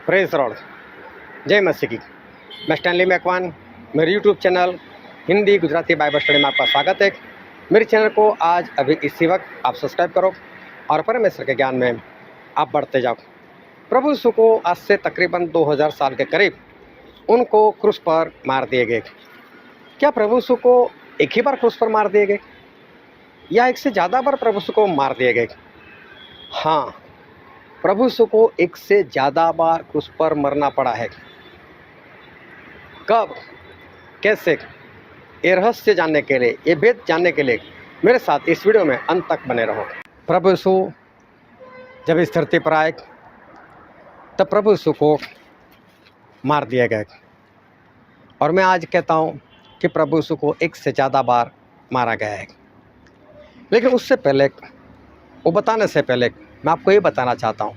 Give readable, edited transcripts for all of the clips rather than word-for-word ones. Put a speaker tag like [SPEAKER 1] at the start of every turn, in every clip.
[SPEAKER 1] Praise Lord, जय मसीह की। मैं स्टैनली मैकवान, मेरे YouTube channel Hindi Gujarati Bible study में आपका स्वागत है। मेरे चैनल को आज अभी इसी वक्त आप सब्सक्राइब करो और परमेश्वर के ज्ञान में आप बढ़ते जाओ। प्रभु यीशु को आज से तकरीबन 2000 साल के करीब उनको क्रूस पर मार दिए गए। क्या प्रभु यीशु को एक ही बार क्रूस पर मार दिए गए या एक से ज़्यादा बार प्रभु यीशु को मार दिए गए? हाँ, प्रभु यीशु को एक से ज़्यादा बार क्रूस पर मरना पड़ा है। कब, कैसे, ये रहस्य जानने के लिए, ये भेद जानने के लिए मेरे साथ इस वीडियो में अंत तक बने रहो। प्रभु यीशु जब इस धरती पर आए तब प्रभु यीशु को मार दिया गया और मैं आज कहता हूँ कि प्रभु यीशु को एक से ज़्यादा बार मारा गया है। लेकिन उससे पहले, वो बताने से पहले मैं आपको ये बताना चाहता हूँ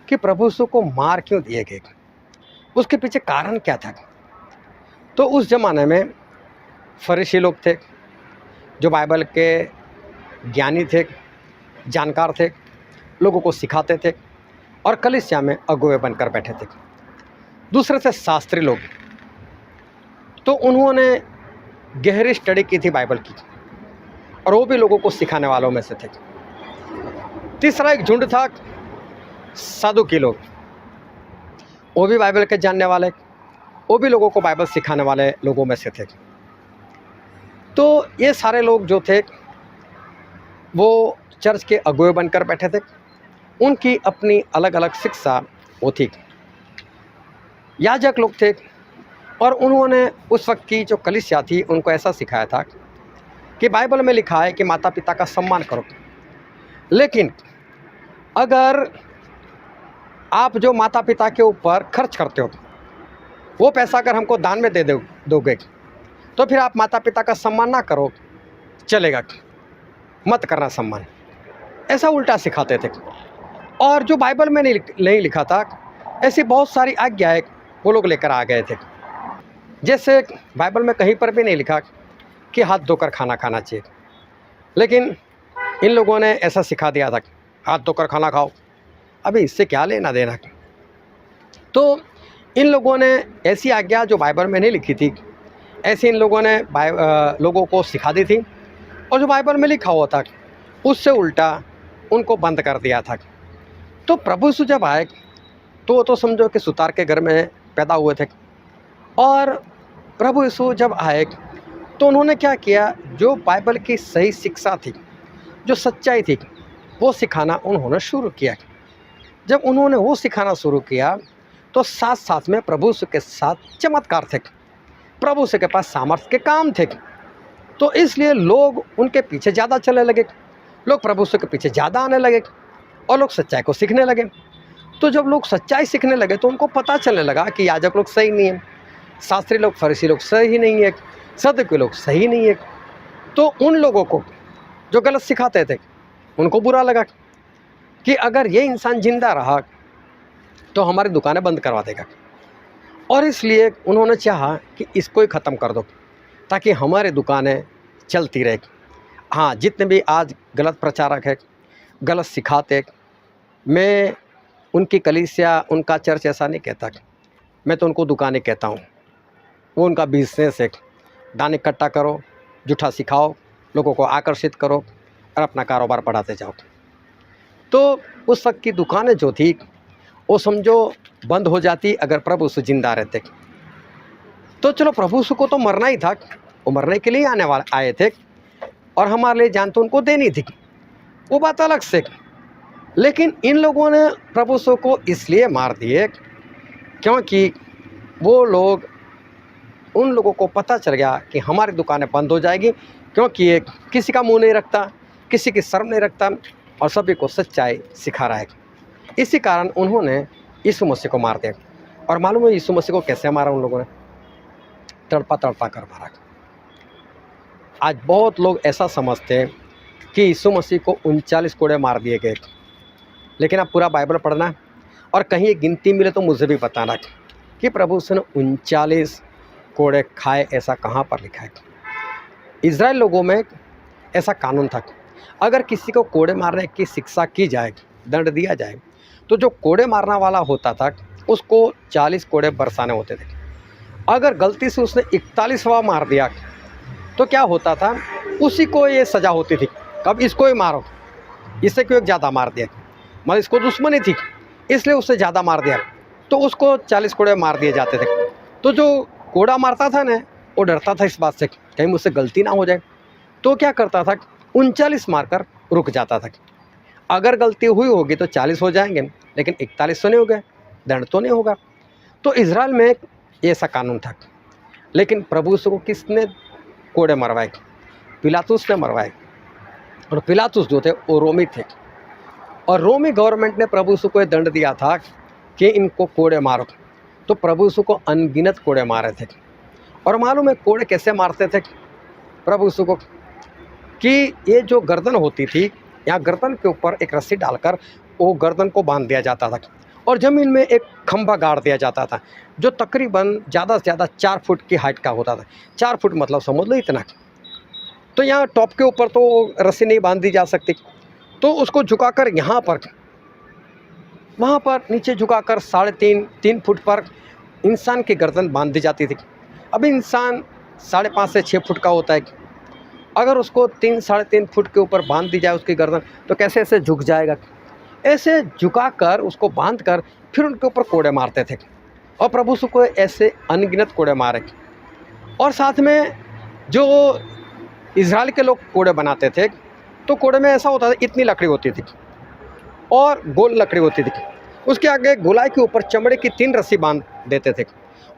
[SPEAKER 1] कि प्रभु यीशु को मार क्यों दिए गए, उसके पीछे कारण क्या था। तो उस ज़माने में फरीसी लोग थे जो बाइबल के ज्ञानी थे, जानकार थे, लोगों को सिखाते थे और कलीसिया में अगुवे बनकर बैठे थे। दूसरे थे शास्त्री लोग, तो उन्होंने गहरी स्टडी की थी बाइबल की और वो भी लोगों को सिखाने वालों में से थे। तीसरा एक झुंड था साधुकी लोग, वो भी बाइबल के जानने वाले, वो भी लोगों को बाइबल सिखाने वाले लोगों में से थे। तो ये सारे लोग जो थे वो चर्च के अगुवे बनकर बैठे थे। उनकी अपनी अलग अलग शिक्षा वो थी। याजक लोग थे और उन्होंने उस वक्त की जो कलीसिया थी उनको ऐसा सिखाया था कि बाइबल में लिखा है कि माता पिता का सम्मान करो, लेकिन अगर आप जो माता पिता के ऊपर खर्च करते हो वो पैसा अगर हमको दान में दे दोगे तो फिर आप माता पिता का सम्मान ना करो, चलेगा, मत करना सम्मान। ऐसा उल्टा सिखाते थे। और जो बाइबल में नहीं लिखा था, ऐसी बहुत सारी आज्ञाएं वो लोग लेकर आ गए थे। जैसे बाइबल में कहीं पर भी नहीं लिखा कि हाथ धोकर खाना खाना चाहिए, लेकिन इन लोगों ने ऐसा सिखा दिया था, हाथ धोकर खाना खाओ। अभी इससे क्या लेना देना। तो इन लोगों ने ऐसी आज्ञा जो बाइबल में नहीं लिखी थी, ऐसे इन लोगों ने लोगों को सिखा दी थी और जो बाइबल में लिखा हुआ था उससे उल्टा उनको बंद कर दिया था। तो प्रभु यीशु जब आए तो वो तो समझो कि सुतार के घर में पैदा हुए थे। और प्रभु यीशु जब आए तो उन्होंने क्या किया, जो बाइबल की सही शिक्षा थी, जो सच्चाई थी, वो सिखाना उन्होंने शुरू किया। जब उन्होंने वो सिखाना शुरू किया तो साथ साथ में प्रभु यीशु के साथ चमत्कार थे, प्रभु यीशु के पास सामर्थ्य के काम थे। तो इसलिए लोग उनके पीछे ज़्यादा चलने लगे, लोग प्रभु यीशु के पीछे ज़्यादा आने लगे और लोग सच्चाई को सीखने लगे। तो जब लोग सच्चाई सीखने लगे तो उनको पता चलने लगा कि याजक लोग सही नहीं है, शास्त्री लोग, फरीसी लोग सही नहीं है, सदुकी लोग सही नहीं है। तो उन लोगों को जो गलत सिखाते थे उनको बुरा लगा कि अगर ये इंसान जिंदा रहा तो हमारी दुकानें बंद करवा देगा, और इसलिए उन्होंने चाहा कि इसको ही ख़त्म कर दो ताकि हमारी दुकानें चलती रहे। हाँ, जितने भी आज गलत प्रचारक है, गलत सिखाते, मैं उनकी कलीसिया, उनका चर्च ऐसा नहीं कहता, मैं तो उनको दुकानें कहता हूँ। वो उनका बिजनेस है, दान इकट्ठा करो, झूठा सिखाओ, लोगों को आकर्षित करो और अपना कारोबार बढ़ाते जाओ। तो उस वक्त की दुकानें जो थी वो समझो बंद हो जाती अगर प्रभु यीशु जिंदा रहते। तो चलो, प्रभु यीशु को तो मरना ही था, वो मरने के लिए आए थे और हमारे लिए जान तो उनको देनी थी, वो बात अलग से। लेकिन इन लोगों ने प्रभु यीशु को इसलिए मार दिए क्योंकि वो लोग, उन लोगों को पता चल गया कि हमारी दुकानें बंद हो जाएगी, क्योंकि ये किसी का मुंह नहीं रखता, किसी की शर्म नहीं रखता और सभी को सच्चाई सिखा रहा है। इसी कारण उन्होंने यीशु मसीह को मार दिया। और मालूम है यीशु मसीह को कैसे मारा उन लोगों ने? तड़पा तड़पा कर मारा। आज बहुत लोग ऐसा समझते हैं कि यीशु मसीह को 39 कोड़े मार दिए गए, लेकिन आप पूरा बाइबल पढ़ना और कहीं एक गिनती मिले तो मुझे भी बताना कि प्रभु यीशु ने 39 कोड़े खाए, ऐसा कहाँ पर लिखा है? इज़राइल लोगों में ऐसा कानून था, अगर किसी को कोड़े मारने की शिक्षा की जाए, दंड दिया जाए, तो जो कोड़े मारने वाला होता था उसको 40 कोड़े बरसाने होते थे। अगर गलती से उसने 41वां मार दिया तो क्या होता था, उसी को ये सज़ा होती थी, कब इसको ही मारो, इससे क्यों एक ज़्यादा मार दिया, मतलब इसको दुश्मनी थी इसलिए उससे ज़्यादा मार दिया, तो उसको 40 कोड़े मार दिए जाते थे। तो जो कोड़ा मारता था ना, वो डरता था इस बात से कहीं मुझसे गलती ना हो जाए, तो क्या करता था, 39 मारकर रुक जाता था। अगर गलती हुई होगी तो 40 हो जाएंगे, लेकिन 41 तो नहीं हो गए, दंड तो नहीं होगा। तो इजराइल में ऐसा कानून था। लेकिन प्रभु यीशु को किसने कोड़े मरवाए? पिलातुस ने मरवाए। और पिलातुस जो थे वो रोमी थे, और रोमी गवर्नमेंट ने प्रभु यीशु को यह दंड दिया था कि इनको कोड़े मारो। तो प्रभु यीशु को अनगिनत कोड़े मारे थे। और मालूम है कोड़े कैसे मारते थे प्रभु यीशु को? कि ये जो गर्दन होती थी, यहाँ गर्दन के ऊपर एक रस्सी डालकर वो गर्दन को बांध दिया जाता था, और ज़मीन में एक खंभा गाड़ दिया जाता था जो तकरीबन ज़्यादा से ज़्यादा 4 फुट की हाइट का होता था। 4 फुट मतलब समझ लो इतना। तो यहाँ टॉप के ऊपर तो रस्सी नहीं बांध दी जा सकती, तो उसको झुकाकर यहाँ पर, वहाँ पर नीचे झुकाकर 3.5 फुट पर इंसान की गर्दन बांध दी जाती थी। अब इंसान 5.5 से 6 फुट का होता है, अगर उसको 3-3.5 फुट के ऊपर बांध दी जाए उसकी गर्दन, तो कैसे ऐसे झुक जाएगा। ऐसे झुकाकर उसको बांधकर फिर उनके ऊपर कोड़े मारते थे, और प्रभु यीशु को ऐसे अनगिनत कोड़े मारे। और साथ में जो इजराइल के लोग कोड़े बनाते थे, तो कोड़े में ऐसा होता था, इतनी लकड़ी होती थी और गोल लकड़ी होती थी, उसके आगे गोलाई के ऊपर चमड़े की 3 रस्सी बांध देते थे,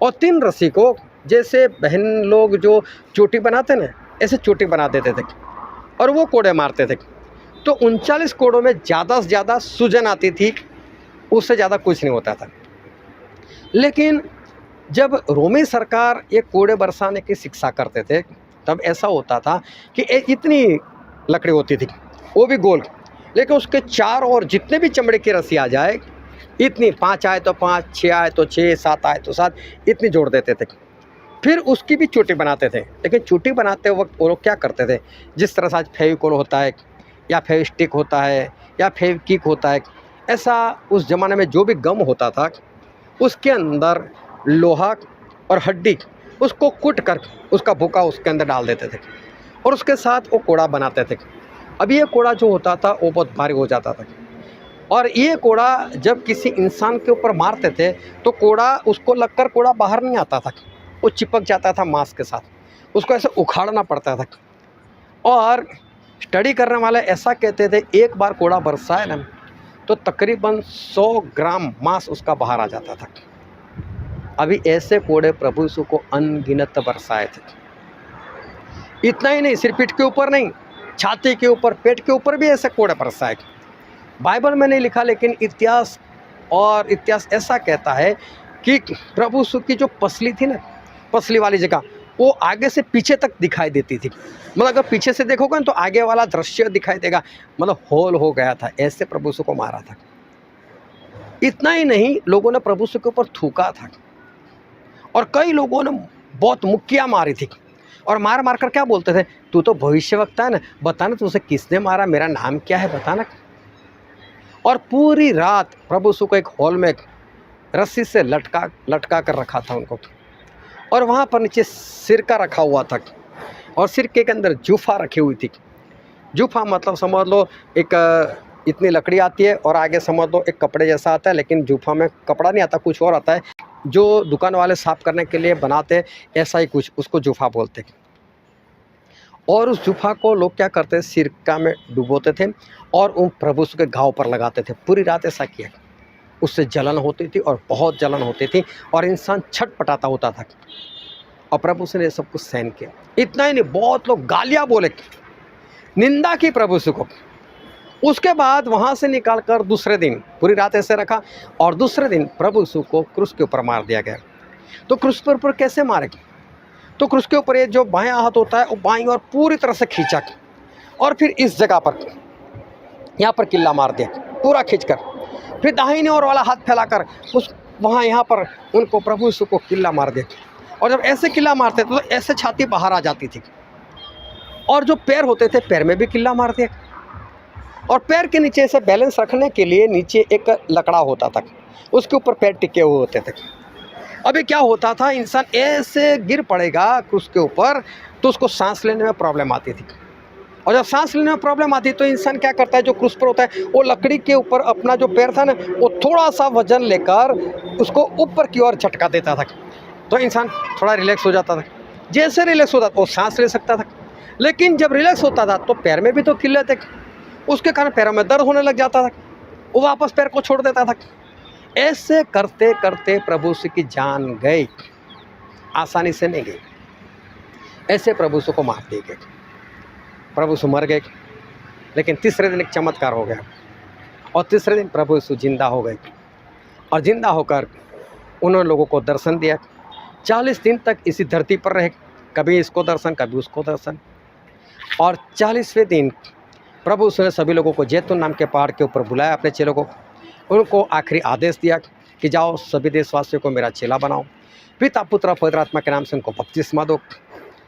[SPEAKER 1] और 3 रस्सी को जैसे बहन लोग जो चोटी बनाते ना, ऐसे चोटी बना देते थे, और वो कोड़े मारते थे। तो 39 कोड़ों में ज़्यादा से ज़्यादा सूजन आती थी, उससे ज़्यादा कुछ नहीं होता था। लेकिन जब रोमी सरकार ये कोड़े बरसाने की शिक्षा करते थे, तब ऐसा होता था कि इतनी लकड़ी होती थी, वो भी गोल, लेकिन उसके 4 और जितने भी चमड़े की रस्सी आ जाए, इतनी 5 आए तो 5, 6 आए तो 6, 7 आए तो 7, इतनी जोड़ देते थे। फिर उसकी भी चोटी बनाते थे। लेकिन चोटी बनाते वक्त वो लोग क्या करते थे, जिस तरह से आज फेविकोल होता है, या फेविस्टिक होता है, या फेविक्विक होता है, ऐसा उस ज़माने में जो भी गम होता था, उसके अंदर लोहा और हड्डी उसको कूट कर उसका भूका उसके अंदर डाल देते थे, और उसके साथ वो कोड़ा बनाते थे। अब ये कोड़ा जो होता था वो बहुत भारी हो जाता था, और ये कोड़ा जब किसी इंसान के ऊपर मारते थे तो कोड़ा उसको लगकर कोड़ा बाहर नहीं आता था, वो चिपक जाता था मांस के साथ, उसको ऐसे उखाड़ना पड़ता था। और स्टडी करने वाले ऐसा कहते थे, एक बार कोड़ा बरसाए ना तो तकरीबन 100 ग्राम मांस उसका बाहर आ जाता था। अभी ऐसे कोड़े प्रभु यीशु को अनगिनत बरसाए थे। इतना ही नहीं, सिर्फ पीठ के ऊपर नहीं, छाती के ऊपर, पेट के ऊपर भी ऐसे कोड़े बरसाए। बाइबल में नहीं लिखा, लेकिन इतिहास ऐसा कहता है कि प्रभु यीशु की जो पसली थी ना, पसली वाली जगह, वो आगे से पीछे तक दिखाई देती थी। मतलब अगर पीछे से देखोगे तो आगे वाला दृश्य दिखाई देगा, मतलब होल हो गया था, ऐसे प्रभु यीशु को मारा था। इतना ही नहीं, लोगों ने प्रभु यीशु के ऊपर थूका था, और कई लोगों ने बहुत मुक्कियाँ मारी थी, और मार मार कर क्या बोलते थे, तू तो भविष्यवक्ता है ना, बताना तुझे किसने मारा, मेरा नाम क्या है बताना। और पूरी रात प्रभु यीशु को एक हॉल में रस्सी से लटका कर रखा था उनको, और वहाँ पर नीचे सिरका रखा हुआ था, और सिरके के अंदर जूफा रखी हुई थी। जूफा मतलब समझ लो एक इतनी लकड़ी आती है, और आगे समझ लो एक कपड़े जैसा आता है, लेकिन जूफा में कपड़ा नहीं आता, कुछ और आता है, जो दुकान वाले साफ करने के लिए बनाते, ऐसा ही कुछ, उसको जूफा बोलते। और उस जूफा को लोग क्या करते, सिरका में डुबोते थे और उन प्रभु यीशु के घाव पर लगाते थे। पूरी रात ऐसा किया, उससे जलन होती थी, और बहुत जलन होती थी, और इंसान छटपटाता होता था, और प्रभु यीशु ने सब कुछ सहन किया। इतना ही नहीं, बहुत लोग गालियाँ बोले, निंदा की प्रभु यीशु को। उसके बाद वहाँ से निकालकर दूसरे दिन पूरी रात ऐसे रखा, और दूसरे दिन प्रभु यीशु को क्रूस के ऊपर मार दिया गया। तो क्रूस के ऊपर कैसे मारे? तो क्रूस के ऊपर ये जो बायां हाथ होता है वो बाईं और पूरी तरह से खींचा, और फिर इस जगह पर यहाँ पर किल्ला मार दिया पूरा खींचकर, फिर दाहिने ओर वाला हाथ फैलाकर उस वहाँ यहाँ पर उनको प्रभु यीशु को किल्ला मार दिया। और जब ऐसे किल्ला मारते थे तो ऐसे छाती बाहर आ जाती थी, और जो पैर होते थे पैर में भी किल्ला मार दिया। और पैर के नीचे से बैलेंस रखने के लिए नीचे एक लकड़ा होता था, उसके ऊपर पैर टिके हुए होते थे। अभी क्या होता था, इंसान ऐसे गिर पड़ेगा उसके ऊपर तो उसको सांस लेने में प्रॉब्लम आती थी। और जब सांस लेने में प्रॉब्लम आती है तो इंसान क्या करता है, जो क्रूस पर होता है वो लकड़ी के ऊपर अपना जो पैर था ना वो थोड़ा सा वजन लेकर उसको ऊपर की ओर झटका देता था, तो इंसान थोड़ा रिलैक्स हो जाता था। जैसे रिलैक्स होता था वो सांस ले सकता था। लेकिन जब रिलैक्स होता था तो पैर में भी तो किल्लत है, उसके कारण पैरों में दर्द होने लग जाता था, वो वापस पैर को छोड़ देता था। ऐसे करते करते प्रभु यीशु की जान गई, आसानी से नहीं गई। ऐसे प्रभु यीशु को मार दिए गए, प्रभु यीशु मर गए। लेकिन तीसरे दिन एक चमत्कार हो गया और तीसरे दिन प्रभु यीशु जिंदा हो गए और जिंदा होकर उन्होंने लोगों को दर्शन दिया। 40 दिन तक इसी धरती पर रहे, कभी इसको दर्शन कभी उसको दर्शन। और 40वें दिन प्रभु यीशु ने सभी लोगों को जैतून नाम के पहाड़ के ऊपर बुलाया, अपने चेलों को। उनको आखिरी आदेश दिया कि जाओ सभी देशवासियों को मेरा चेला बनाओ, पिता पुत्र और पवित्र आत्मा के नाम से उनको बपतिस्मा दो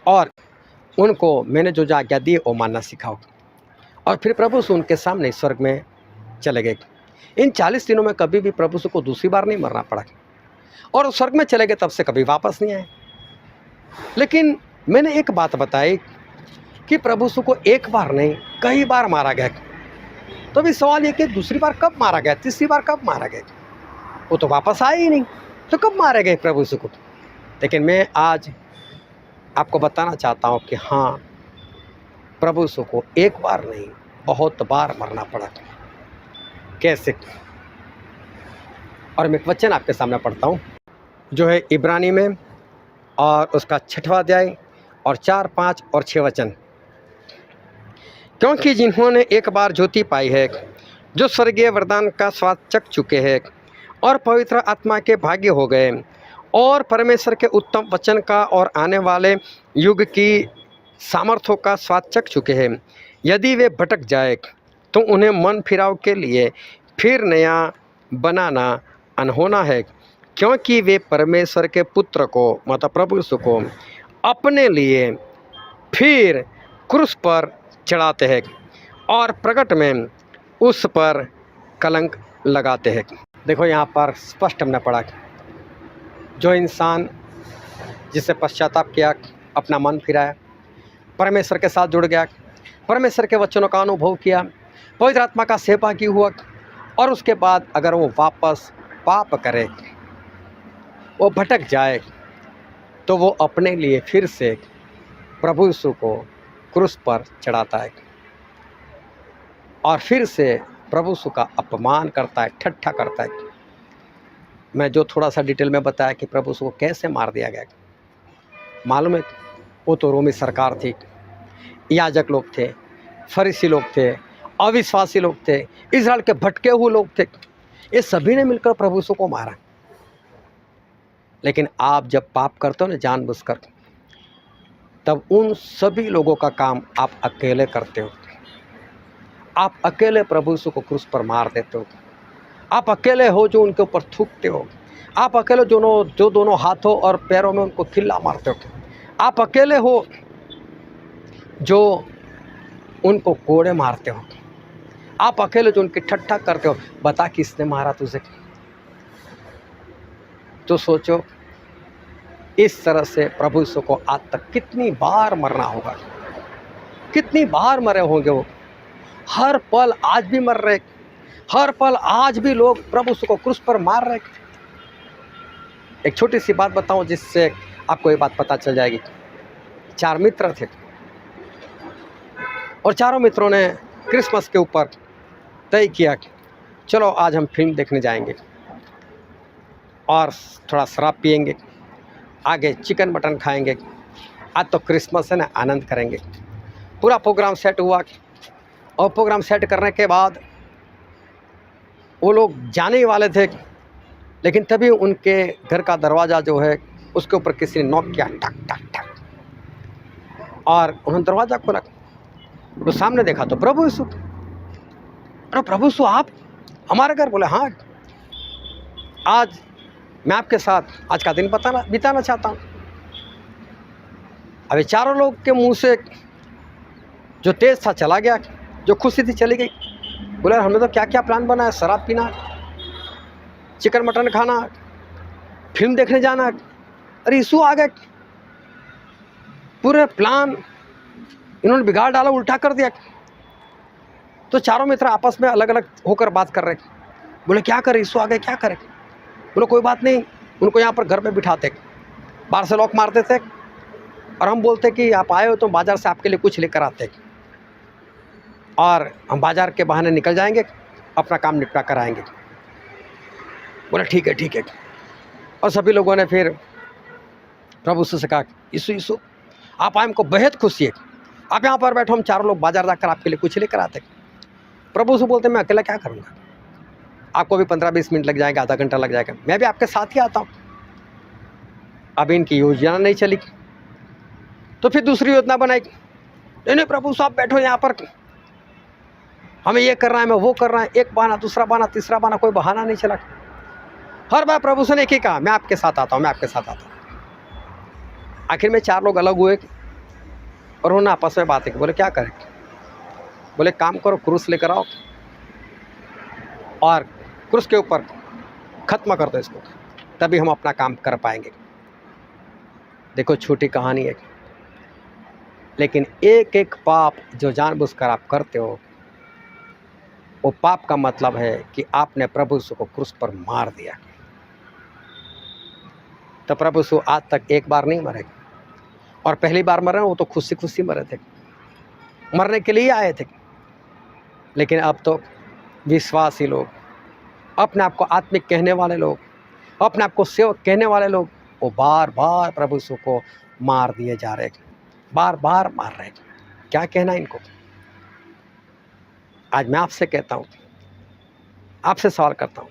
[SPEAKER 1] और उनको मैंने जो जो आज्ञा दी वो मानना सिखाओ। और फिर प्रभु यीशु उनके सामने स्वर्ग में चले गए। इन 40 दिनों में कभी भी प्रभु यीशु को दूसरी बार नहीं मरना पड़ा और स्वर्ग में चले गए, तब से कभी वापस नहीं आए। लेकिन मैंने एक बात बताई कि प्रभु यीशु को एक बार नहीं कई बार मारा गया। तो अभी सवाल ये कि दूसरी बार कब मारा गया, तीसरी बार कब मारा गया? वो तो वापस आए ही नहीं, तो कब मारे गए प्रभु यीशु को? लेकिन मैं आज आपको बताना चाहता हूँ कि हाँ, प्रभु यीशु को एक बार नहीं बहुत बार मरना पड़ा। कैसे? और मैं एक वचन आपके सामने पढ़ता हूँ जो है इब्रानी में और उसका 6वां अध्याय और 4, 5 और 6 वचन। क्योंकि जिन्होंने एक बार ज्योति पाई है, जो स्वर्गीय वरदान का स्वाद चख चुके हैं और पवित्र आत्मा के भागी हो गए और परमेश्वर के उत्तम वचन का और आने वाले युग की सामर्थ्यों का स्वाद चख चुके हैं, यदि वे भटक जाए तो उन्हें मन फिराव के लिए फिर नया बनाना अनहोना है, क्योंकि वे परमेश्वर के पुत्र को मतलब प्रभु यीशु को अपने लिए फिर क्रूस पर चढ़ाते हैं और प्रकट में उस पर कलंक लगाते हैं। देखो यहाँ पर स्पष्ट हमने पढ़ा, जो इंसान जिससे पश्चाताप किया, अपना मन फिराया, परमेश्वर के साथ जुड़ गया, परमेश्वर के वचनों का अनुभव किया, पवित्र आत्मा का सेवा की हुआ और उसके बाद अगर वो वापस पाप करे, वो भटक जाए, तो वो अपने लिए फिर से प्रभु यीशु को क्रूस पर चढ़ाता है और फिर से प्रभु यीशु का अपमान करता है, ठट्ठा करता है। मैं जो थोड़ा सा डिटेल में बताया कि प्रभु यीशु को कैसे मार दिया गया, मालूम है? वो तो रोमी सरकार थी, याजक लोग थे, फरीसी लोग थे, अविश्वासी लोग थे, इजराइल के भटके हुए लोग थे, ये सभी ने मिलकर प्रभु यीशु को मारा। लेकिन आप जब पाप करते हो ना जानबूझकर, तब उन सभी लोगों का काम आप अकेले करते हो। आप अकेले प्रभु यीशु को क्रूस पर मार देते हो। आप अकेले हो जो उनके ऊपर थूकते हो। आप अकेले जो दोनों हाथों और पैरों में उनको खिल्ला मारते हो। आप अकेले हो जो उनको कोड़े मारते हो। आप अकेले जो उनकी ठट्ठा करते हो। बता किसने मारा तुझे? तो सोचो, इस तरह से प्रभु यीशु को आज तक कितनी बार मरना होगा, कितनी बार मरे होंगे वो। हर पल आज भी मर रहे, हर पल आज भी लोग प्रभु यीशु को क्रूस पर मार रहे। एक छोटी सी बात बताऊं जिससे आपको ये बात पता चल जाएगी। 4 मित्र थे और चारों मित्रों ने क्रिसमस के ऊपर तय किया कि चलो आज हम फिल्म देखने जाएंगे और थोड़ा शराब पिएंगे, आगे चिकन मटन खाएंगे, आज तो क्रिसमस है ना, आनंद करेंगे। पूरा प्रोग्राम सेट हुआ और प्रोग्राम सेट करने के बाद वो लोग जाने ही वाले थे, लेकिन तभी उनके घर का दरवाज़ा जो है उसके ऊपर किसी ने नॉक किया, टक टक टक, और उन्होंने दरवाज़ा खोला तो सामने देखा तो प्रभु यीशु। अरे प्रभु यीशु आप हमारे घर? बोले हाँ, आज मैं आपके साथ आज का दिन बिताना चाहता हूँ। अभी चारों लोग के मुंह से जो तेज था चला गया, जो खुशी थी चली गई। बोला हमने तो क्या क्या प्लान बनाया, शराब पीना, चिकन मटन खाना, फिल्म देखने जाना। अरे यीशु आ गए, पूरे प्लान इन्होंने बिगाड़ डाला, उल्टा कर दिया। तो चारों मित्र आपस में अलग अलग होकर बात कर रहे। बोले क्या करें, यीशु आ गए, क्या करें। बोले कोई बात नहीं, उनको यहाँ पर घर पे बिठाते, बाहर से लॉक मारते थे और हम बोलते कि आप आए हो तो बाज़ार से आपके लिए कुछ लेकर आते और हम बाज़ार के बहाने निकल जाएंगे, अपना काम निपटा कर आएंगे। बोले ठीक है ठीक है। और सभी लोगों ने फिर प्रभु यीशु से कहा, यीशु यीशु आप आए, हमको बेहद खुशी है, आप यहाँ पर बैठो, हम चारों लोग बाज़ार जाकर आपके लिए कुछ लेकर आते। प्रभु यीशु बोलते मैं अकेला क्या करूँगा, आपको भी 15-20 मिनट लग जाएगा, आधा घंटा लग जाएगा, मैं भी आपके साथ ही आता हूँ। अब इनकी योजना नहीं चली, तो फिर दूसरी योजना बनाई। नहीं प्रभु साहब बैठो यहाँ पर, हमें ये करना है, मैं वो करना है, एक बहाना, दूसरा बहाना, तीसरा बहाना, कोई बहाना नहीं चला। हर बार प्रभु से ने एक ही कहा, मैं आपके साथ आता हूँ, मैं आपके साथ आता हूँ। आखिर में 4 लोग अलग हुए और उन्होंने आपस में बातें की। बोले क्या करें, बोले काम करो, क्रूस लेकर आओ और क्रूस के ऊपर खत्म कर दो इसको, तभी हम अपना काम कर पाएंगे। देखो छोटी कहानी है, लेकिन एक एक पाप जो जानबूझकर आप करते हो, वो पाप का मतलब है कि आपने प्रभु यीशु को क्रूस पर मार दिया। तो प्रभु यीशु आज तक एक बार नहीं मरे, और पहली बार मरे वो तो खुशी खुशी मरे थे, मरने के लिए आए थे। लेकिन अब तो विश्वासी लोग, अपने आप को आत्मिक कहने वाले लोग, अपने आप को सेवक कहने वाले लोग, वो बार बार प्रभु यीशु को मार दिए जा रहे, बार बार मार रहे। क्या कहना इनको। आज मैं आपसे कहता हूँ, आपसे सवाल करता हूँ,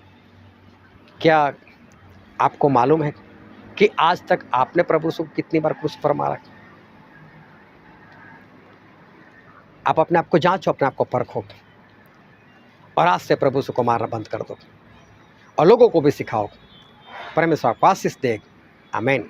[SPEAKER 1] क्या आपको मालूम है कि आज तक आपने प्रभु यीशु को कितनी बार क्रूस पर मारा। आप अपने आप को जांचो, अपने आप को परखो और आज से प्रभु यीशु को मारना बंद कर दो और लोगों को भी सिखाओ। परमेश्वर आपको आशीष दे। आमीन।